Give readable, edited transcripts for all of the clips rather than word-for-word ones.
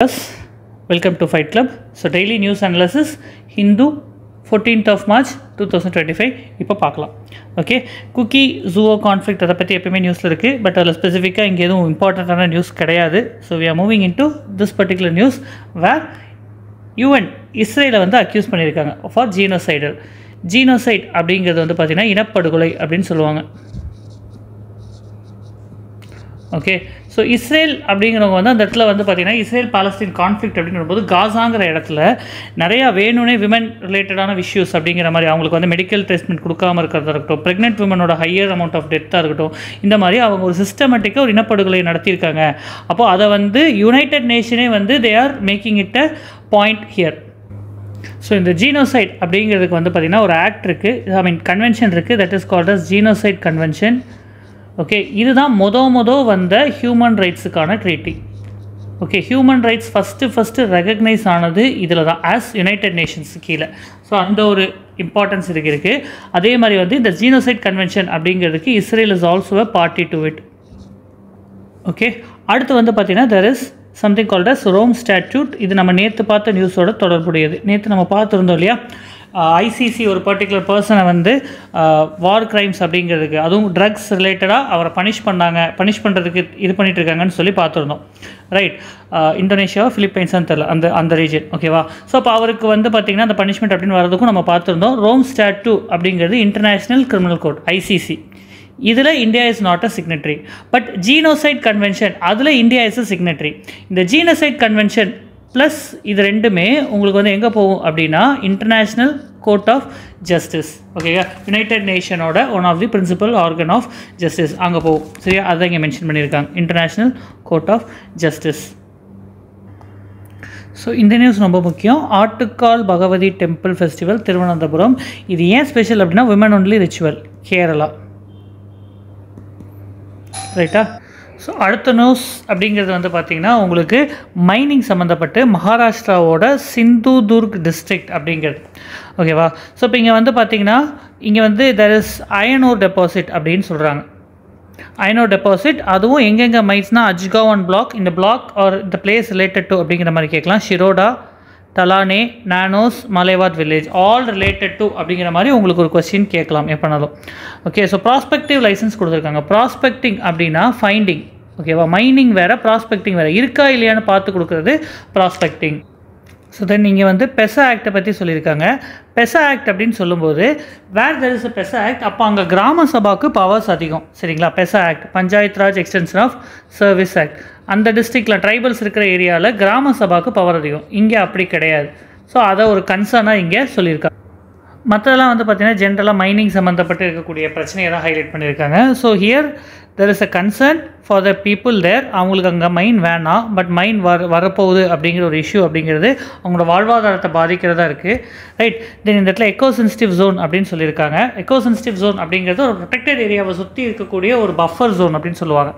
Yes, welcome to Fight Club. So daily news analysis Hindu 14th of March 2025 இப்போ பார்க்கலாம். Okay, cookie Jivo conflict அதை பற்றி எப்பயுமே நியூஸில் இருக்குது, பட் அதில் ஸ்பெசிஃபிக்காக இங்கே எதுவும் இம்பார்ட்டண்ட்டான நியூஸ் கிடையாது. So we are moving into this particular news where UN இஸ்ரேலை வந்து அக்யூஸ் பண்ணியிருக்காங்க ஃபார் ஜீனோசைடல். ஜீனோசைட் அப்படிங்கிறது வந்து பார்த்திங்கன்னா இனப்படுகொலை அப்படின்னு சொல்லுவாங்க. ஓகே, ஸோ இஸ்ரேல் அப்படிங்கிறவங்க வந்து அந்த இடத்துல வந்து பார்த்திங்கன்னா இஸ்ரேல் பாலஸ்தீன் கான்ஃப்ளிக்ட் அப்படிங்கும்போது காசாங்கிற இடத்துல நிறையா வேணும்னே விமன் ரிலேட்டடான இஷ்யூஸ் அப்படிங்கிற மாதிரி அவங்களுக்கு வந்து மெடிக்கல் ட்ரீட்மெண்ட் கொடுக்காமல் இருக்கிறதா இருக்கட்டும், ப்ரெக்னென்ட் விமனோட ஹையர் அமௌண்ட் ஆஃப் டெத்தாக இருக்கட்டும், இந்த மாதிரி அவங்க ஒரு சிஸ்டமேட்டிக்காக ஒரு இனப்படுகொலை நடத்தியிருக்காங்க. அப்போது அதை வந்து யுனைடெட் நேஷனே வந்து they are making it a point here. So இந்த ஜீனோசைட் அப்படிங்கிறதுக்கு வந்து பார்த்திங்கன்னா ஒரு ஆக்ட் இருக்குது, கன்வென்ஷன் இருக்குது, that is called as genocide convention. Okay, இதுதான் வந்த ஹியூமன் ரைட்ஸுக்கான treaty. Okay, human rights first recognise ஆனது இதில் தான் ஆஸ் யுனைடெட் நேஷன்ஸ் கீழே. ஸோ அந்த ஒரு இம்பார்ட்டன்ஸ் இருக்குது. அதே மாதிரி வந்து இந்த ஜீனோசைட் கன்வென்ஷன் அப்படிங்கிறதுக்கு Israel is also a party to it. Okay, அடுத்து வந்து பார்த்திங்கன்னா there is something called as Rome statute. இது நம்ம நேற்று பார்த்த நியூஸோட தொடர்புடையது. நேற்று நம்ம பார்த்துருந்தோம் இல்லையா, ஐசிசி ஒரு பர்டிகுலர் பர்சனை வந்து வார் கிரைம்ஸ் அப்படிங்கிறதுக்கு, அதுவும் ட்ரக்ஸ் ரிலேட்டடாக அவரை பனிஷ் பண்ணுறதுக்கு இது பண்ணிகிட்ருக்காங்கன்னு சொல்லி பார்த்துருந்தோம். ரைட், இந்தோனேஷியா ஃபிலிப்பைன்ஸான்னு தெரில அந்த ரீஜன். ஓகேவா? ஸோ அப்போ அவருக்கு வந்து பார்த்திங்கன்னா அந்த பனிஷ்மெண்ட் அப்படின்னு வரதுக்கும் நம்ம பார்த்துருந்தோம். ரோம் ஸ்டாட்யூ அப்படிங்கிறது இன்டர்நேஷ்னல் கிரிமினல் கோட் ஐசிசி. இதில் India is not a signatory. But genocide convention அதில் இந்தியா இஸ் அ சிக்னட்ரி. இந்த ஜீனோசைட் கன்வென்ஷன் ப்ளஸ் இது ரெண்டுமே உங்களுக்கு வந்து எங்கே போகும் அப்படின்னா இன்டர்நேஷ்னல் கோர்ட் ஆஃப் ஜஸ்டிஸ். ஓகேவா? யுனைடெட் நேஷனோட one of the principal organ of justice அங்கே போகும். சரியா? அதை இங்கே மென்ஷன் பண்ணியிருக்காங்க, International Court of Justice. So இந்த நியூஸ் ரொம்ப முக்கியம். ஆட்டுக்கால் பகவதி டெம்பிள் ஃபெஸ்டிவல் திருவனந்தபுரம். இது ஏன் ஸ்பெஷல் அப்படின்னா விமன் ஒன்லி ரிச்சுவல், கேரளா. ரைட்டா? ஸோ அடுத்த நியூஸ் அப்படிங்கிறது வந்து பார்த்திங்கன்னா உங்களுக்கு மைனிங் சம்மந்தப்பட்டு மகாராஷ்டிராவோட சிந்துதுர்க் டிஸ்ட்ரிக்ட் அப்படிங்கிறது. ஓகேவா? ஸோ இப்போ இங்கே வந்து பார்த்திங்கன்னா இங்கே வந்து தெர் இஸ் அயனோர் டெபாசிட் அப்படின்னு சொல்கிறாங்க. அயனோர் டெபாசிட் அதுவும் எங்கெங்கே மைன்ஸ்னால் அஜ்காவன் பிளாக், இந்த பிளாக் ஆர் இந்த பிளேஸ் ரிலேட்டட் டு அப்படிங்கிற மாதிரி கேட்கலாம். ஷிரோடா, தலானே, nanos, மலைவாத் village all related to அப்படிங்கிற மாதிரி உங்களுக்கு ஒரு கொஸ்டின் கேட்கலாம் எப்போனாலும். ஓகே, ஸோ ப்ராஸ்பெக்டிவ் லைசன்ஸ் கொடுத்துருக்காங்க. ப்ராஸ்பெக்டிங் அப்படின்னா ஃபைண்டிங். ஓகேவா? மைனிங் வேறு, ப்ராஸ்பெக்டிங் வேறு. இருக்கா இல்லையான்னு பார்த்து கொடுக்குறது ப்ராஸ்பெக்டிங். ஸோ தென் நீங்கள் வந்து பெசா ஆக்டை பற்றி சொல்லியிருக்காங்க. பெசா ஆக்ட் அப்படின்னு சொல்லும்போது where there is a PESA act, அப்போ அங்கே கிராம சபாவுக்கு பவர்ஸ் அதிகம். சரிங்களா? PESA act panchayat raj extension of service act. அந்த டிஸ்ட்ரிக்டில் ட்ரைபல்ஸ் இருக்கிற ஏரியாவில் கிராம சபாவுக்கு பவர் அதிகம். இங்கே அப்படி கிடையாது. ஸோ அதை ஒரு கன்சர்னாக இங்கே சொல்லியிருக்காங்க. மற்றதெல்லாம் வந்து பார்த்திங்கன்னா ஜென்ரலாக மைனிங் சம்மந்தப்பட்டு இருக்கக்கூடிய பிரச்சனையை தான் ஹைலைட் பண்ணியிருக்காங்க. So here there is a concern for the people there. அவங்களுக்கு அங்கே மைன் வேணாம், பட் மைன் வரப்போகுது அப்படிங்கிற ஒரு இஷ்யூ அப்படிங்கிறது அவங்களோட வாழ்வாதாரத்தை பாதிக்கிறதா இருக்குது. ரைட், தென் இந்த இடத்துல எக்கோ சென்சிட்டிவ் ஜோன் அப்படின்னு சொல்லியிருக்காங்க. எக்கோ சென்சிட்டிவ் ஜோன் அப்படிங்கிறது ஒரு ப்ரொடெக்டட் ஏரியாவை சுற்றி இருக்கக்கூடிய ஒரு பஃபர் ஜோன் அப்படின்னு சொல்லுவாங்க.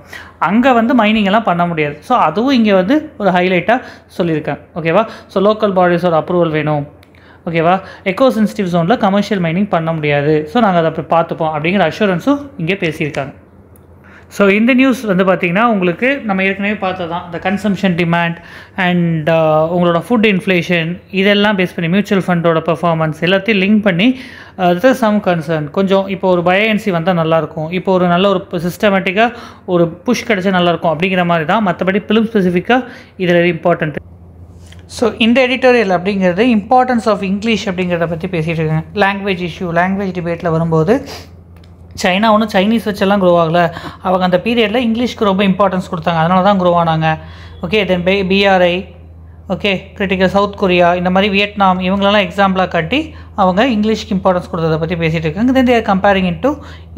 அங்கே வந்து மைனிங் எல்லாம் பண்ண முடியாது. ஸோ அதுவும் இங்கே வந்து ஒரு ஹைலைட்டாக சொல்லியிருக்காங்க. ஓகேவா? ஸோ லோக்கல் பாடிஸோட அப்ரூவல் வேணும். ஓகேவா? எக்கோ சென்சிட்டிவ் ஜோனில் கமர்ஷியல் மைனிங் பண்ண முடியாது. ஸோ நாங்கள் அதை அப்படி பார்த்துப்போம் அப்படிங்கிற அஷூரன்ஸும் இங்கே பேசியிருக்காங்க. ஸோ இந்த நியூஸ் வந்து பார்த்திங்கன்னா உங்களுக்கு நம்ம ஏற்கனவே பார்த்ததான் இந்த கன்சம்ஷன் டிமாண்ட் அண்ட் உங்களோட ஃபுட் இன்ஃப்ளேஷன் இதெல்லாம் பேஸ் பண்ணி மியூச்சுவல் ஃபண்டோட பெர்ஃபார்மன்ஸ் எல்லாத்தையும் லிங்க் பண்ணி சம் கன்சர்ன். கொஞ்சம் இப்போ ஒரு பயோஎன்சி வந்தால் நல்லாயிருக்கும், இப்போ ஒரு நல்ல ஒரு சிஸ்டமேட்டிக்காக ஒரு புஷ் கிடச்சா நல்லாயிருக்கும் அப்படிங்கிற மாதிரி தான். மற்றபடி ஃபிலிம் ஸ்பெசிஃபிக்காக இதில் இம்பார்ட்டன்ட். ஸோ இந்த எடிட்டோரியல் அப்படிங்கிறது இம்பார்ட்டன்ஸ் ஆஃப் இங்கிலீஷ் அப்படிங்கிறத பற்றி பேசிகிட்டு இருக்காங்க. லாங்குவேஜ் இஷ்யூ, லாங்குவேஜ் டிபேட்டில் வரும்போது சைனா ஒன்றும் சைனீஸ் வச்செல்லாம் க்ரோ ஆகலை. அவங்க அந்த பீரியடில் இங்கிலீஷ்க்கு ரொம்ப இம்பார்ட்டன்ஸ் கொடுத்தாங்க, அதனால தான் க்ரோ ஆனாங்க. Okay, then BRI, okay, critical South Korea, இந்த மாதிரி வியட்நாம் இவங்களெல்லாம் எக்ஸாம்பிளாக காட்டி அவங்க இங்கிலீஷ்க்கு இம்பார்ட்டன்ஸ் கொடுத்ததை பற்றி பேசிகிட்டு இருக்காங்க. தென் தேர் கம்பேரிங் இன் டு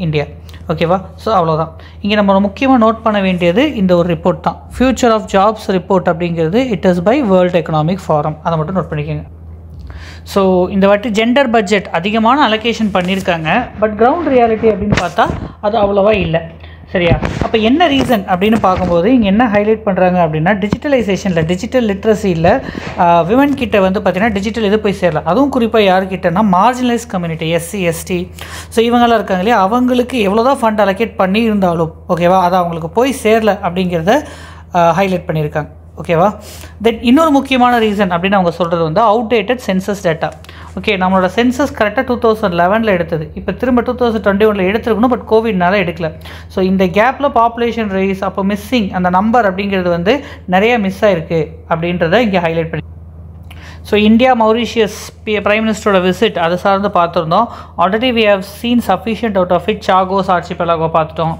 இந்தியா. ஓகேவா? ஸோ அவ்வளோதான். இங்கே நம்ம முக்கியமாக நோட் பண்ண வேண்டியது இந்த ஒரு ரிப்போர்ட் தான், ஃபியூச்சர் ஆஃப் ஜாப்ஸ் ரிப்போர்ட் அப்படிங்கிறது. It is by world economic forum. அதை மட்டும் நோட் பண்ணிக்கோங்க. ஸோ இந்த வாட்டி ஜெண்டர் பட்ஜெட் அதிகமான அலோகேஷன் பண்ணியிருக்காங்க, பட் கிரவுண்ட் ரியாலிட்டி அப்படின்னு பார்த்தா அது அவ்வளோவா இல்லை. சரியா? அப்போ என்ன ரீசன் அப்படின்னு பார்க்கும்போது இங்கே என்ன ஹைலைட் பண்ணுறாங்க அப்படின்னா டிஜிட்டலைசேஷனில், டிஜிட்டல் லிட்ரஸியில் விமன் கிட்ட வந்து பார்த்திங்கன்னா டிஜிட்டல் இது போய் சேரலாம். அதுவும் குறிப்பாக யார்கிட்டனா marginalise community, SC ST. So இவங்கெல்லாம் இருக்காங்க இல்லையா, அவங்களுக்கு எவ்வளோ தான் ஃபண்ட் அலோகேட் பண்ணியிருந்தாலும் ஓகேவா அது அவங்களுக்கு போய் சேரல அப்படிங்கிறத ஹைலைட் பண்ணியிருக்காங்க. ஓகேவா. தென் இன்னொரு முக்கியமான ரீசன் அப்படின்னு அவங்க சொல்கிறது வந்து அவுடேட்டட் சென்சஸ் டேட்டா. ஓகே, நம்மளோட சென்சஸ் கரெக்டாக 2011 எடுத்தது, இப்போ திரும்ப 2021 எடுத்துருக்கணும், பட் கோவிட்னால எடுக்கல. ஸோ இந்த கேப்பில் பாப்புலேஷன் ரைஸ், அப்போ மிஸ்ஸிங் அந்த நம்பர் அப்படிங்கிறது வந்து நிறைய மிஸ் ஆகிருக்கு அப்படின்றத இங்கே ஹைலைட் பண்ணி. ஸோ இந்தியா மௌரிஷியஸ் பிரைம் மினிஸ்டரோட விசிட் அதை சார்ந்து பார்த்துருந்தோம். Already we have seen sufficient out of it. Chagos archipelago பார்த்துட்டோம்,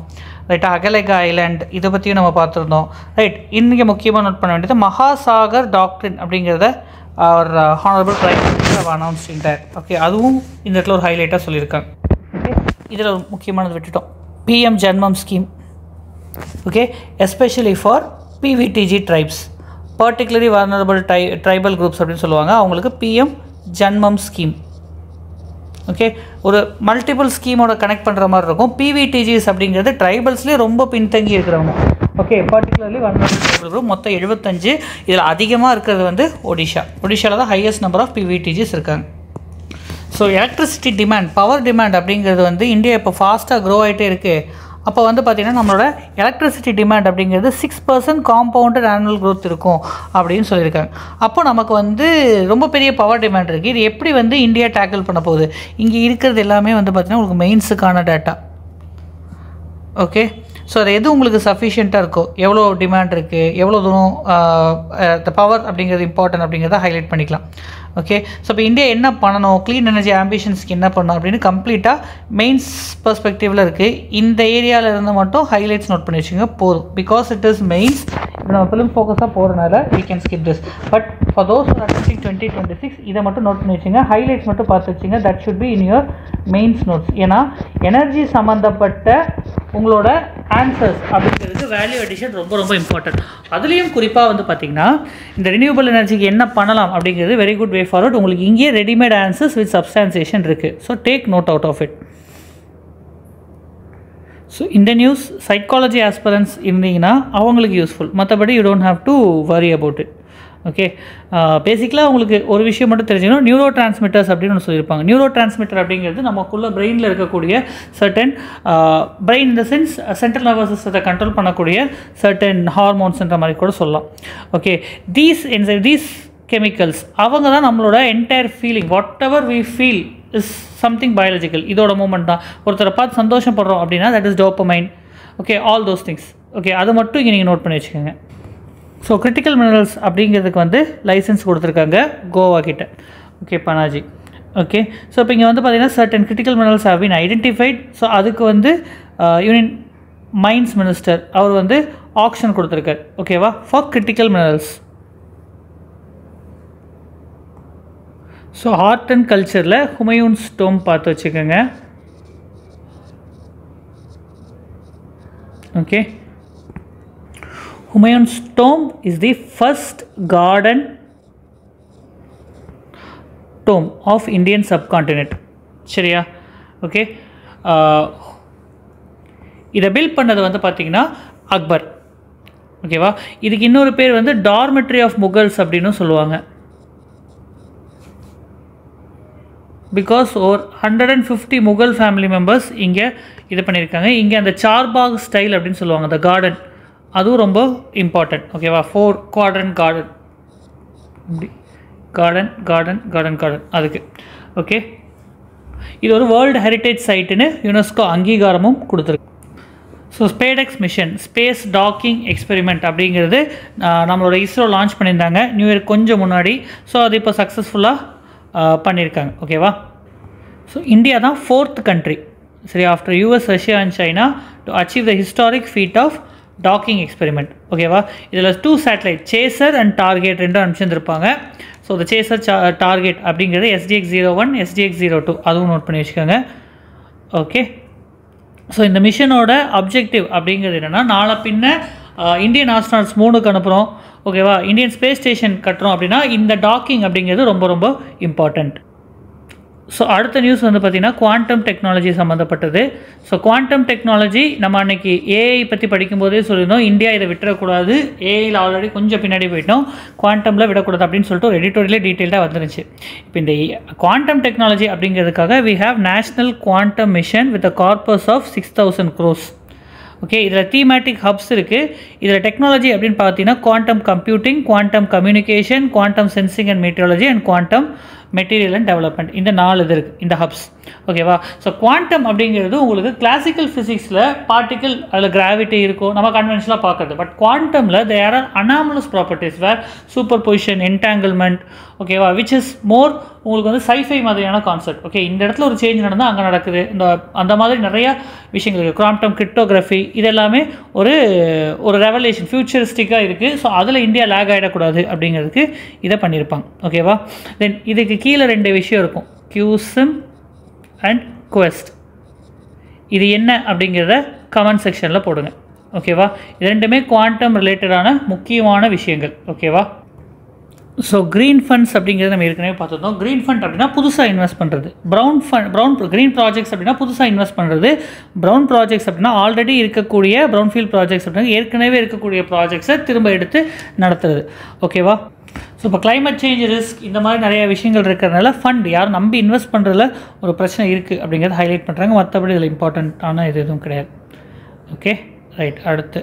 ரைட். அகலேகா ஐலாண்ட் இதை பற்றியும் நம்ம பார்த்துருந்தோம், ரைட். இன்றைக்கி முக்கியமாக நோட் பண்ண வேண்டியது மகாசாகர் டாக்ட்ரின் அப்படிங்கிறத அவர் ஹானரபிள் பிரைம் மினிஸ்டர் அனௌன்ஸ்டார். ஓகே, அதுவும் இந்த இடத்துல ஒரு ஹைலைட்டாக சொல்லியிருக்காங்க. ஓகே, இதில் ஒரு முக்கியமானது விட்டுட்டோம், PM Janman scheme. Okay, especially for PVTG tribes, particularly vulnerable tribal groups அப்படின்னு சொல்லுவாங்க, அவங்களுக்கு பிஎம் ஜன்மம் ஸ்கீம். ஓகே, ஒரு மல்டிபிள் ஸ்கீமோட கனெக்ட் பண்ணுற மாதிரி இருக்கும். பிவிடிஜிஸ் அப்படிங்கிறது ட்ரைபல்ஸ்லேயே ரொம்ப பின்தங்கி இருக்கிறவங்க. Okay, particularly vulnerable tribal group மொத்தம் 75. இதில் அதிகமாக இருக்கிறது வந்து ஒடிஷாவில் தான் ஹையஸ்ட் நம்பர் ஆஃப் பிவிடிஜிஸ் இருக்காங்க. So electricity demand, power demand அப்படிங்கிறது வந்து இந்தியா இப்போ ஃபாஸ்ட்டாக க்ரோ ஆகிட்டே இருக்குது. அப்போ வந்து பார்த்திங்கன்னா நம்மளோட எலக்ட்ரிசிட்டி டிமாண்ட் அப்படிங்கிறது 6% காம்பவுண்டட் ஆனுவல் க்ரோத் இருக்கும் அப்படின்னு சொல்லியிருக்காங்க. அப்போ நமக்கு வந்து ரொம்ப பெரிய பவர் டிமாண்ட் இருக்குது. இது எப்படி வந்து இந்தியா டேக்கிள் பண்ண போகுது? இங்கே இருக்கிறது எல்லாமே வந்து பார்த்திங்கன்னா உங்களுக்கு மெயின்ஸுக்கான டேட்டா. ஓகே, ஸோ அது எது உங்களுக்கு சஃபிஷியண்ட்டாக இருக்கோ, எவ்வளோ டிமாண்ட் இருக்குது, எவ்வளோ தூரம் பவர் அப்படிங்கிறது இம்பார்ட்டன்ட் அப்படிங்கிறத ஹைலைட் பண்ணிக்கலாம். ஓகே, ஸோ இப்போ இந்தியா என்ன பண்ணணும், க்ளீன் எனர்ஜி ஆம்பிஷன்ஸ்க்கு என்ன பண்ணணும் அப்படின்னு கம்ப்ளீட்டாக மெயின்ஸ் பெர்ஸ்பெக்டிவில் இருக்குது. இந்த ஏரியாவில் இருந்து மட்டும் ஹைலைட்ஸ் நோட் பண்ணி வச்சுங்க போதும். பிகாஸ் இட் இஸ் மெயின்ஸ், இது நம்ம ஃபிலிம் ஃபோக்கஸாக போகிறனால we can skip this. But for those who are attempting 2026 இதை மட்டும் நோட் பண்ணி வச்சுங்க, ஹைலைட்ஸ் மட்டும் பார்த்து வச்சுங்க. That should be in your mains notes. ஏன்னா எனர்ஜி சம்மந்தப்பட்ட உங்களோட ஆன்சர்ஸ் அப்படிங்கிறதுக்கு வேல்யூ அடிஷன் ரொம்ப ரொம்ப இம்பார்ட்டன்ட். அதுலேயும் குறிப்பாக வந்து பார்த்திங்கன்னா இந்த ரினியூவபிள் எனர்ஜிக்கு என்ன பண்ணலாம் அப்படிங்கிறது வெரி குட் வே ஃபார்வர்ட். உங்களுக்கு இங்கேயே ரெடிமேட் ஆன்சர்ஸ் வித் சப்ஸ்டான்சியேஷன் இருக்குது. So take note out of it. So இந்த நியூஸ் சைக்காலஜி ஆஸ்பிரன்ஸ் இருந்தீங்கன்னா அவங்களுக்கு யூஸ்ஃபுல், மற்றபடி you don't have to worry about it. Okay, பேசிக்கலாக உங்களுக்கு ஒரு விஷயம் மட்டும் தெரிஞ்சுக்கணும், நியூரோ டிரான்ஸ்மிட்டர்ஸ் அப்படின்னு ஒன்று சொல்லியிருப்பாங்க. நியூரோ டிரான்ஸ்மிட்டர் அப்படிங்கிறது நமக்குள்ள பிரெயினில் இருக்கக்கூடிய சர்டன் பிரெயின் இந்த சென்ஸ் சென்ட்ரல் நர்வஸ் சிஸ்டத்தை கண்ட்ரோல் பண்ணக்கூடிய சர்டன் ஹார்மோன்ஸ்ன்ற மாதிரி கூட சொல்லலாம். ஓகே, தீஸ் கெமிக்கல்ஸ் அவங்க தான் நம்மளோட entire feeling, whatever we feel is something biological. இதோட மூமெண்ட் தான். ஒருத்தரை பார்த்து சந்தோஷப்படுறோம் அப்படின்னா that is dopamine. Okay, all those things. Okay, அது மட்டும் இங்கே நீங்கள் நோட் பண்ணி வச்சுக்கோங்க. ஸோ கிரிட்டிக்கல் மினரல்ஸ் அப்படிங்கிறதுக்கு வந்து லைசன்ஸ் கொடுத்துருக்காங்க கோவா கிட்ட. ஓகே, பனாஜி. ஓகே, ஸோ இப்போ இங்கே வந்து பார்த்திங்கன்னா certain critical minerals have been identified. So அதுக்கு வந்து யூனியன் மைன்ஸ் மினிஸ்டர் அவர் வந்து ஆக்ஷன் கொடுத்துருக்கார். ஓகேவா, for critical minerals. So art and கல்ச்சரில் ஹுமயூன்ஸ் டோம் பார்த்து வச்சுக்கோங்க. Okay, Humayun's tomb is the first garden tomb of Indian subcontinent. சரியா? ஓகே, இதை பில்ட் பண்ணது வந்து பார்த்திங்கன்னா அக்பர். ஓகேவா, இதுக்கு இன்னொரு பேர் வந்து டார்மெட்ரி ஆஃப் முகல்ஸ் அப்படின்னு சொல்லுவாங்க. Because over 150 Mughal family members இங்கே இது பண்ணியிருக்காங்க. இங்கே அந்த சார்பாக் ஸ்டைல் அப்படின்னு சொல்லுவாங்க, அந்த கார்டன், அதுவும் ரொம்ப இம்பார்ட்டன்ட். ஓகேவா, 4 quadrant garden, garden garden garden garden அதுக்கு. ஓகே, இது ஒரு வேர்ல்டு ஹெரிட்டேஜ் சைட்டுன்னு யுனெஸ்கோ அங்கீகாரமும் கொடுத்துருக்கு. So SpaDeX mission, space docking experiment அப்படிங்கிறது நம்மளோட இஸ்ரோ லான்ச் பண்ணியிருந்தாங்க நியூ இயர் கொஞ்சம் முன்னாடி. ஸோ அது இப்போ சக்ஸஸ்ஃபுல்லாக பண்ணியிருக்காங்க. ஓகேவா, ஸோ இந்தியா தான் 4th கண்ட்ரி, சரி, after US, Russia and China to achieve the historic feat of docking experiment. ஓகேவா, இதில் 2 சேட்டலைட் சேசர் அண்ட் டார்கெட் ரெண்டும் அனுப்பிச்சிருந்துருப்பாங்க. ஸோ இந்த சேசர் டார்கெட் அப்படிங்கிறது SDX-01, SDX-02 அதுவும் நோட் பண்ணி வச்சுக்கோங்க. ஓகே, ஸோ இந்த மிஷனோட அப்ஜெக்டிவ் அப்படிங்கிறது என்னென்னா, நாளை பின்ன இந்தியன் ஆஸ்ட்ரானட்ஸ் மூணுக்கு அனுப்புகிறோம். ஓகேவா, இந்தியன் ஸ்பேஸ் ஸ்டேஷன் கட்டுறோம் அப்படின்னா இந்த டாக்கிங் அப்படிங்கிறது ரொம்ப ரொம்ப இம்பார்ட்டண்ட். ஸோ அடுத்த நியூஸ் வந்து பார்த்திங்கன்னா குவாண்டம் டெக்னாலஜி சம்மந்தப்பட்டது. ஸோ குவாண்டம் டெக்னாலஜி நம்ம அன்றைக்கி ஏஐ பற்றி படிக்கும்போதே சொல்லியிருந்தோம், இந்தியா இதை விட்டுறக்கூடாது. ஏஐயில் ஆல்ரெடி கொஞ்சம் பின்னாடி போயிட்டோம், குவாண்டமில் விடக்கூடாது அப்படின்னு சொல்லிட்டு ஒரு எடிட்டோரியலே டீட்டெயில்டாக வந்துருச்சு. இப்போ இந்த குவாண்டம் டெக்னாலஜி அப்படிங்கிறதுக்காக we have national quantum mission with a corpus of 6000 crores. Okay, இதில் தீமேட்டிக் ஹப்ஸ் இருக்குது. இதில் டெக்னாலஜி அப்படின்னு பார்த்தீங்கன்னா quantum computing, quantum communication, quantum sensing and metrology and quantum material and development, இந்த 4 இது இருக்குது இந்த ஹப்ஸ். ஓகேவா? ஸோ குவாண்டம் அப்படிங்கிறது உங்களுக்கு கிளாசிக்கல் ஃபிசிக்ஸில் பார்ட்டிக்கல் அதில் கிராவிட்டி இருக்கும், நம்ம கன்வென்ஷனாக பார்க்குறது. பட் குவாண்டமில் there are anomalous properties where superposition, entanglement, ஓகேவா, விச் இஸ் மோர் உங்களுக்கு வந்து சைஃபை மாதிரியான கான்செப்ட். ஓகே, இந்த இடத்துல ஒரு சேஞ்ச் நடந்தால் அங்கே நடக்குது, அந்த மாதிரி நிறையா விஷயங்கள் இருக்குது. குவாண்டம் கிரிப்டோகிராஃபி, இது எல்லாமே ஒரு ரெவலேஷன், ஃபியூச்சரிஸ்டிக்காக இருக்குது. ஸோ அதில் இந்தியா லேக் ஆகிடக்கூடாது அப்படிங்கிறதுக்கு இதை பண்ணியிருப்பாங்க. ஓகேவா? தென் இதுக்கு கீழே 2 விஷயம் இருக்கும், QSIM அண்ட் குவெஸ்ட். இது என்ன அப்படிங்கிறத கமெண்ட் செக்ஷனில் போடுங்க. ஓகேவா? இது 2மே குவாண்டம் ரிலேட்டடான முக்கியமான விஷயங்கள். ஓகேவா? ஸோ க்ரீன் ஃபண்ட்ஸ் அப்படிங்கிறது நம்ம ஏற்கனவே பார்த்துருந்தோம். க்ரீன் ஃபண்ட் அப்படின்னா புதுசாக இன்வெஸ்ட் பண்ணுறது. க்ரீன் ப்ராஜெக்ட்ஸ் அப்படின்னா புதுசாக இன்வெஸ்ட் பண்ணுறது. ப்ரௌன் ப்ராஜெக்ட்ஸ் அப்படின்னா ஆல்ரெடி இருக்கக்கூடிய ப்ரௌன்ஃபீல்ட் ப்ராஜெக்ட்ஸ் அப்படின்னா ஏற்கனவே இருக்கக்கூடிய ப்ராஜெக்ட்ஸை திரும்ப எடுத்து நடத்துறது. ஓகேவா? ஸோ இப்போ கிளைமேட் சேஞ்ச் ரிஸ்க் இந்த மாதிரி நிறைய விஷயங்கள் இருக்கிறதுனால ஃபண்ட் யாரும் நம்பி இன்வெஸ்ட் பண்ணுறதுல ஒரு பிரச்சனை இருக்குது அப்படிங்கிறத ஹைலைட் பண்ணுறாங்க. மற்றபடி இதில் இம்பார்ட்டண்ட்டான இது எதுவும் கிடையாது. Okay, right. அடுத்து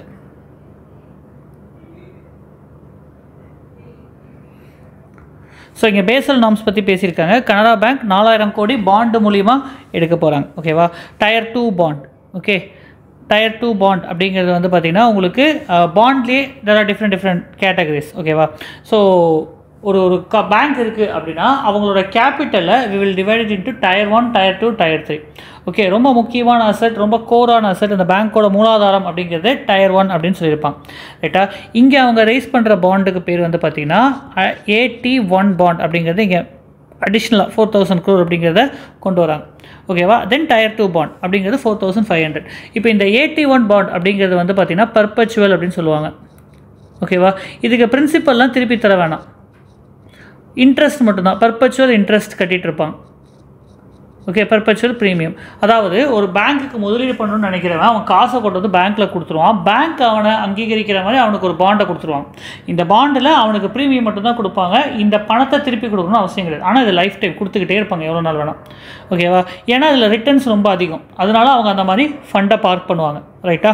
ஸோ இங்கே பேசல் நார்ம்ஸ் பற்றி பேசியிருக்காங்க. கனரா பேங்க் 4000 கோடி பாண்டு மூலிமா எடுக்க போகிறாங்க. ஓகேவா? Tier 2 bond. Okay, Tier 2 bond அப்படிங்கிறது வந்து பார்த்திங்கன்னா உங்களுக்கு பாண்ட்லேயே there are different கேட்டகரிஸ். ஓகேவா? ஸோ ஒரு பேங்க் இருக்குது அப்படின்னா அவங்களோட கேபிட்டலை we will divide it into Tier 1, Tier 2, Tier 3. Okay, ரொம்ப முக்கியமான அசெட், ரொம்ப கோரான அசெட், அந்த பேங்க்கோட மூலாதாரம் அப்படிங்கிறது Tier 1 அப்படின்னு சொல்லியிருப்பாங்க. ரைட்டா? இங்கே அவங்க ரைஸ் பண்ணுற பாண்டுக்கு பேர் வந்து பார்த்திங்கன்னா AT1 பாண்ட் அப்படிங்கிறது இங்கே அடிஷ்னலாக 4000 crore அப்படிங்கிறத கொண்டு வராங்க. ஓகேவா? தென் Tier 2 பாண்ட் அப்படிங்கிறது 4500. இப்போ இந்த AT1 பாண்ட் அப்படிங்கிறது வந்து பார்த்திங்கன்னா பர்பச்சுவல் அப்படின்னு சொல்லுவாங்க. ஓகேவா? இதுக்கு பிரின்சிபல்லாம் திருப்பி தர வேணாம், இன்ட்ரெஸ்ட் மட்டும்தான், பர்பச்சுவல் இன்ட்ரெஸ்ட் கட்டிகிட்டு இருப்பாங்க. Okay, perpetual premium. அதாவது ஒரு பேங்க்குக்கு முதலீடு பண்ணணும்னு நினைக்கிறவன் அவன் காசை கொண்டு வந்து பேங்க்கில் கொடுத்துருவான். பேங்க் அவனை அங்கீகரிக்கிற மாதிரி அவனுக்கு ஒரு பாண்டை கொடுத்துருவான். இந்த பாண்டில் அவனுக்கு ப்ரீமியம் மட்டும்தான் கொடுப்பாங்க, இந்த பணத்தை திருப்பி கொடுக்கணும்னு அவசியம் கிடையாது. ஆனால் இது லைஃப் டைம் கொடுத்துக்கிட்டே இருப்பாங்க, எவ்வளோ நாள் வேணும். ஓகேவா? ஏன்னா இதில் ரிட்டர்ன்ஸ் ரொம்ப அதிகம், அதனால அவங்க அந்த மாதிரி ஃபண்டை பார்க் பண்ணுவாங்க. ரைட்டா?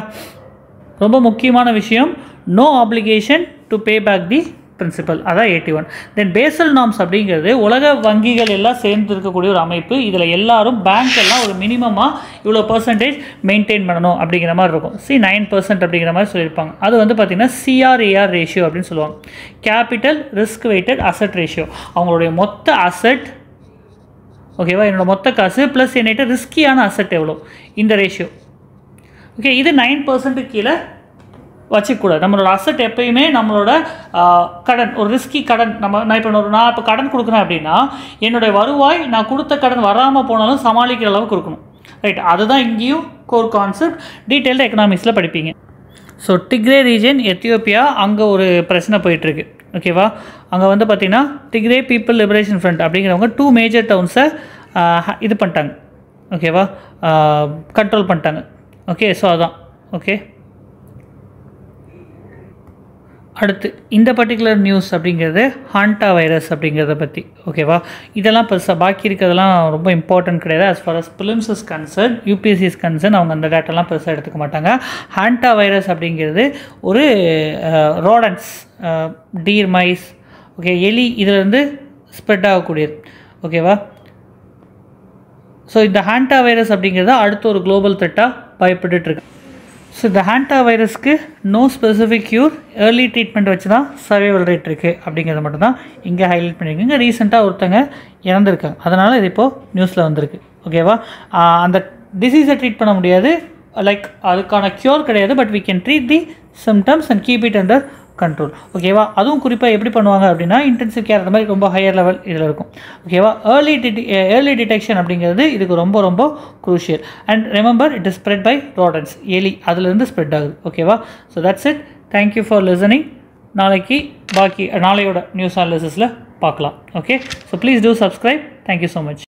ரொம்ப முக்கியமான விஷயம், no obligation to pay back the principal, அதான் AT1. தென் பேசல் நார்ம்ஸ் அப்படிங்கிறது உலக வங்கிகள் எல்லாம் சேர்ந்து இருக்கக்கூடிய ஒரு அமைப்பு. இதில் எல்லாரும் பேங்க் எல்லாம் ஒரு மினிமமாக இவ்வளோ பர்சன்டேஜ் மெயின்டைன் பண்ணணும் அப்படிங்கிற மாதிரி இருக்கும். 9% அப்படிங்கிற மாதிரி சொல்லியிருப்பாங்க. அது வந்து பார்த்திங்கன்னா CRAR ரேஷியோ அப்படின்னு சொல்லுவாங்க, capital risk weighted asset ratio. அவங்களுடைய மொத்த அசட், ஓகேவா, என்னோடய மொத்த காசு ப்ளஸ் என்னிட்ட ரிஸ்கியான அசட் எவ்வளோ, இந்த ரேஷியோ. ஓகே, இது 9% கீழே வச்சுக்கூடாது. நம்மளோட அசட் எப்பயுமே நம்மளோட கடன், ஒரு ரிஸ்கி கடன், நான் இப்போ கடன் கொடுக்குறேன் அப்படின்னா என்னுடைய வருவாய் நான் கொடுத்த கடன் வராமல் போனாலும் சமாளிக்கிற அளவுக்கு இருக்கணும். ரைட்? அதுதான் இங்கேயும் கோர் கான்செப்ட். டீட்டெயில்டாக எக்கனாமிக்ஸில் படிப்பீங்க. ஸோ டிக்ரே ரீஜன் எத்தியோப்பியா, அங்கே ஒரு பிரச்சனை போயிட்டுருக்கு. ஓகேவா? அங்கே வந்து பார்த்திங்கன்னா டிக்ரே பீப்புள் லிபரேஷன் ஃப்ரண்ட் அப்படிங்கிறவங்க 2 மேஜர் டவுன்ஸை இது பண்ணிட்டாங்க. ஓகேவா? கண்ட்ரோல் பண்ணிட்டாங்க. ஓகே, ஸோ அதான். ஓகே, அடுத்து இந்த பர்டிகுலர் நியூஸ் அப்படிங்கிறது ஹாண்டா வைரஸ் அப்படிங்கிறத பற்றி. ஓகேவா? இதெல்லாம் பெருசாக பாக்கி இருக்கிறதெல்லாம் ரொம்ப இம்பார்ட்டன்ட் கிடையாது. as far as prelims is concerned, UPSC is concerned, அவங்க அந்த டேட்டாலாம் பெருசாக எடுத்துக்க மாட்டாங்க. ஹாண்டா வைரஸ் அப்படிங்கிறது ஒரு ரோடன்ஸ், டீர், மைஸ், ஓகே, எலி, இதிலேருந்து ஸ்ப்ரெட் ஆகக்கூடியது. ஓகேவா? ஸோ இந்த ஹாண்டா வைரஸ் அப்படிங்கிறத அடுத்த ஒரு குளோபல் த்ரெட்டாக பயப்பட்டுருக்கு. ஸோ இந்த ஹாண்டா வைரஸ்க்கு no specific cure, early treatment வச்சு தான் சர்வைவல் ரேட் இருக்குது அப்படிங்கிறத மட்டும்தான் இங்கே ஹைலைட் பண்ணியிருக்கீங்க. ரீசெண்டாக ஒருத்தங்க இறந்துருக்காங்க, அதனால் இது இப்போது நியூஸில் வந்திருக்கு. ஓகேவா? அந்த டிசீஸை ட்ரீட் பண்ண முடியாது, லைக் அதுக்கான க்யூர் கிடையாது, but we can treat the symptoms and keep it under control. ஓகேவா? அதுவும் குறிப்பாக எப்படி பண்ணுவாங்க அப்படின்னா இன்டென்சிவ் கேர் அந்த மாதிரி ரொம்ப ஹையர் லெவல் இதில் இருக்கும். ஓகேவா? ஏர்லி டிடெக்ஷன் அப்படிங்கிறது இதுக்கு ரொம்ப ரொம்ப crucial. And remember, it is spread by rodents, எலி, அதுலேருந்து ஸ்ப்ரெட் ஆகுது. ஓகேவா? So that's it. Thank you for listening. நாளையோட நியூஸ் அனாலிசிஸில் பார்க்கலாம். Okay, so please do subscribe. Thank you so much.